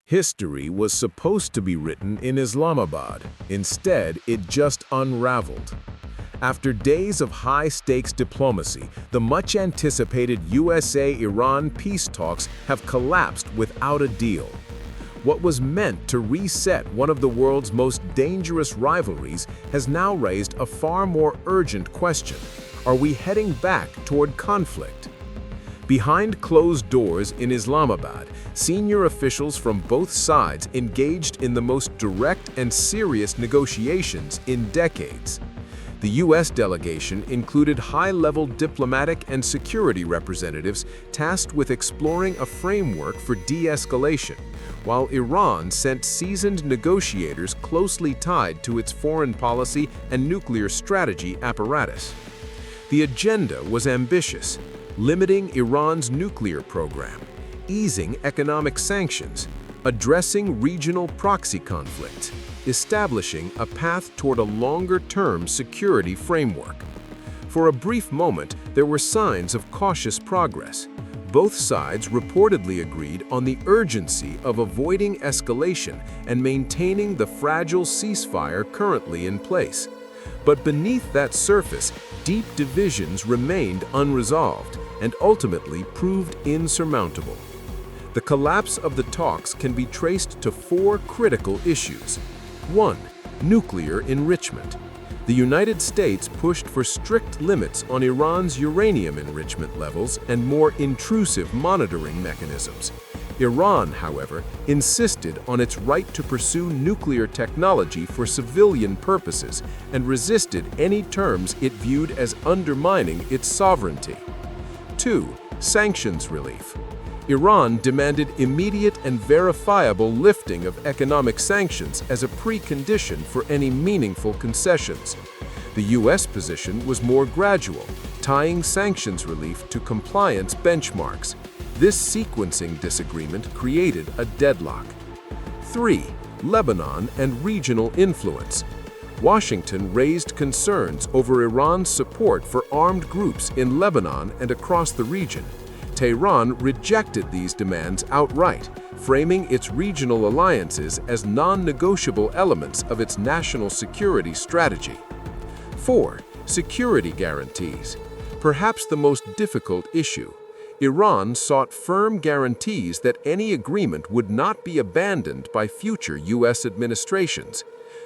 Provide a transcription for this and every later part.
History was supposed to be written in Islamabad. Instead, it just unraveled. After days of high-stakes diplomacy, the much-anticipated USA-Iran peace talks have collapsed without a deal. What was meant to reset one of the world's most dangerous rivalries has now raised a far more urgent question. Are we heading back toward conflict? Behind closed doors in Islamabad, senior officials from both sides engaged in the most direct and serious negotiations in decades. The U.S. delegation included high-level diplomatic and security representatives tasked with exploring a framework for de-escalation, while Iran sent seasoned negotiators closely tied to its foreign policy and nuclear strategy apparatus. The agenda was ambitious: limiting Iran's nuclear program, easing economic sanctions, addressing regional proxy conflicts, establishing a path toward a longer-term security framework. For a brief moment, there were signs of cautious progress. Both sides reportedly agreed on the urgency of avoiding escalation and maintaining the fragile ceasefire currently in place. But beneath that surface, deep divisions remained unresolved and ultimately proved insurmountable. The collapse of the talks can be traced to four critical issues. 1. Nuclear enrichment. The United States pushed for strict limits on Iran's uranium enrichment levels and more intrusive monitoring mechanisms. Iran, however, insisted on its right to pursue nuclear technology for civilian purposes and resisted any terms it viewed as undermining its sovereignty. 2. Sanctions relief. Iran demanded immediate and verifiable lifting of economic sanctions as a precondition for any meaningful concessions. The U.S. position was more gradual, tying sanctions relief to compliance benchmarks. This sequencing disagreement created a deadlock. 3. Lebanon and regional influence. Washington raised concerns over Iran's support for armed groups in Lebanon and across the region. Tehran rejected these demands outright, framing its regional alliances as non-negotiable elements of its national security strategy. 4. Security guarantees. Perhaps the most difficult issue. Iran sought firm guarantees that any agreement would not be abandoned by future U.S. administrations.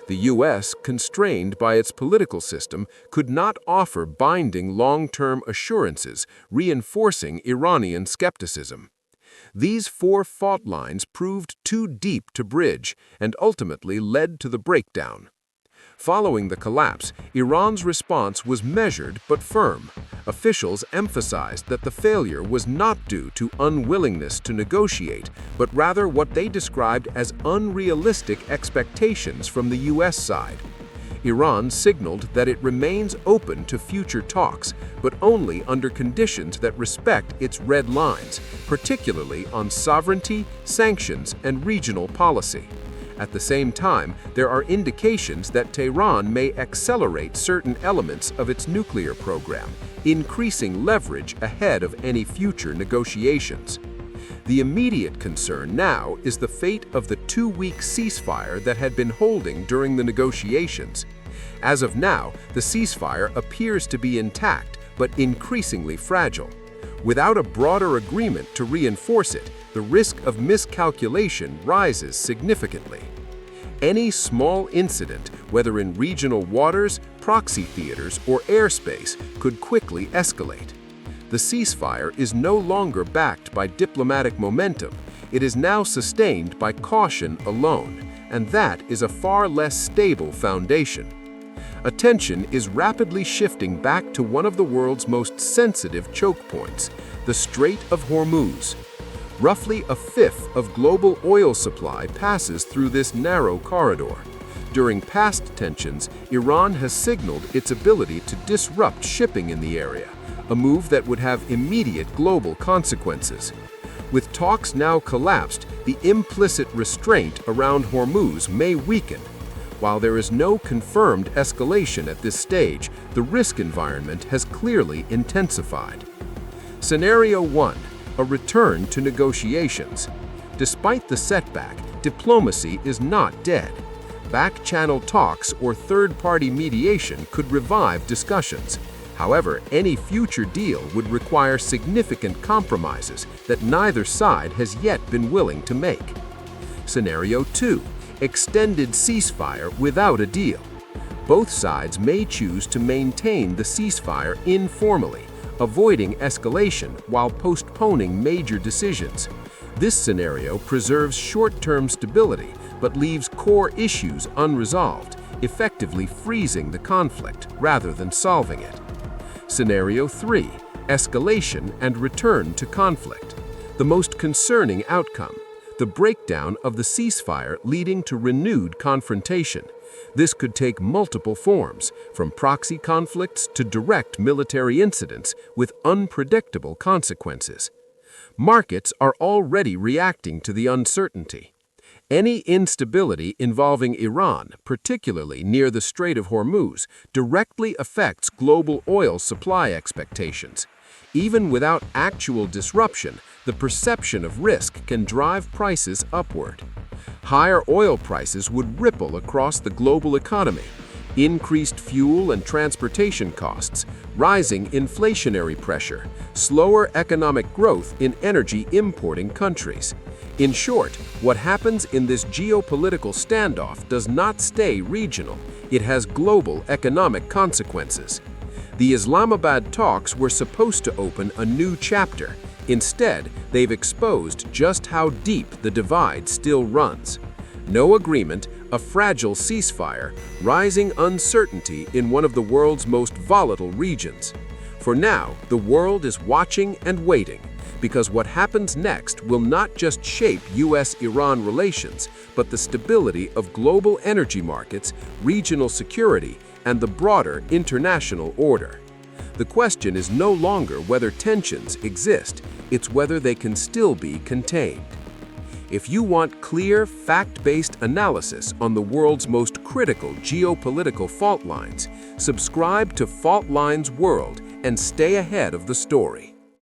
The U.S., constrained by its political system, could not offer binding long-term assurances, reinforcing Iranian skepticism. These four fault lines proved too deep to bridge and ultimately led to the breakdown. Following the collapse, Iran's response was measured but firm. Officials emphasized that the failure was not due to unwillingness to negotiate, but rather what they described as unrealistic expectations from the U.S. side. Iran signaled that it remains open to future talks, but only under conditions that respect its red lines, particularly on sovereignty, sanctions, and regional policy. At the same time, there are indications that Tehran may accelerate certain elements of its nuclear program, increasing leverage ahead of any future negotiations. The immediate concern now is the fate of the 2-week ceasefire that had been holding during the negotiations. As of now, the ceasefire appears to be intact, but increasingly fragile. Without a broader agreement to reinforce it, the risk of miscalculation rises significantly. Any small incident, whether in regional waters, proxy theaters, or airspace, could quickly escalate. The ceasefire is no longer backed by diplomatic momentum. It is now sustained by caution alone, and that is a far less stable foundation. Attention is rapidly shifting back to one of the world's most sensitive choke points, the Strait of Hormuz. Roughly a fifth of global oil supply passes through this narrow corridor. During past tensions, Iran has signaled its ability to disrupt shipping in the area, a move that would have immediate global consequences. With talks now collapsed, the implicit restraint around Hormuz may weaken. While there is no confirmed escalation at this stage, the risk environment has clearly intensified. Scenario 1. A return to negotiations. Despite the setback, diplomacy is not dead. Back-channel talks or third-party mediation could revive discussions. However, any future deal would require significant compromises that neither side has yet been willing to make. Scenario 2. Extended ceasefire without a deal. Both sides may choose to maintain the ceasefire informally, avoiding escalation while postponing major decisions. This scenario preserves short-term stability but leaves core issues unresolved, effectively freezing the conflict rather than solving it. Scenario 3. Escalation and return to conflict. The most concerning outcome: the breakdown of the ceasefire leading to renewed confrontation. This could take multiple forms, from proxy conflicts to direct military incidents with unpredictable consequences. Markets are already reacting to the uncertainty. Any instability involving Iran, particularly near the Strait of Hormuz, directly affects global oil supply expectations. Even without actual disruption, the perception of risk can drive prices upward. Higher oil prices would ripple across the global economy. Increased fuel and transportation costs, rising inflationary pressure, slower economic growth in energy-importing countries. In short, what happens in this geopolitical standoff does not stay regional. It has global economic consequences. The Islamabad talks were supposed to open a new chapter. Instead, they've exposed just how deep the divide still runs. No agreement, a fragile ceasefire, rising uncertainty in one of the world's most volatile regions. For now, the world is watching and waiting, because what happens next will not just shape US-Iran relations, but the stability of global energy markets, regional security, and the broader international order. The question is no longer whether tensions exist, it's whether they can still be contained. If you want clear, fact-based analysis on the world's most critical geopolitical fault lines, subscribe to Fault Lines World and stay ahead of the story.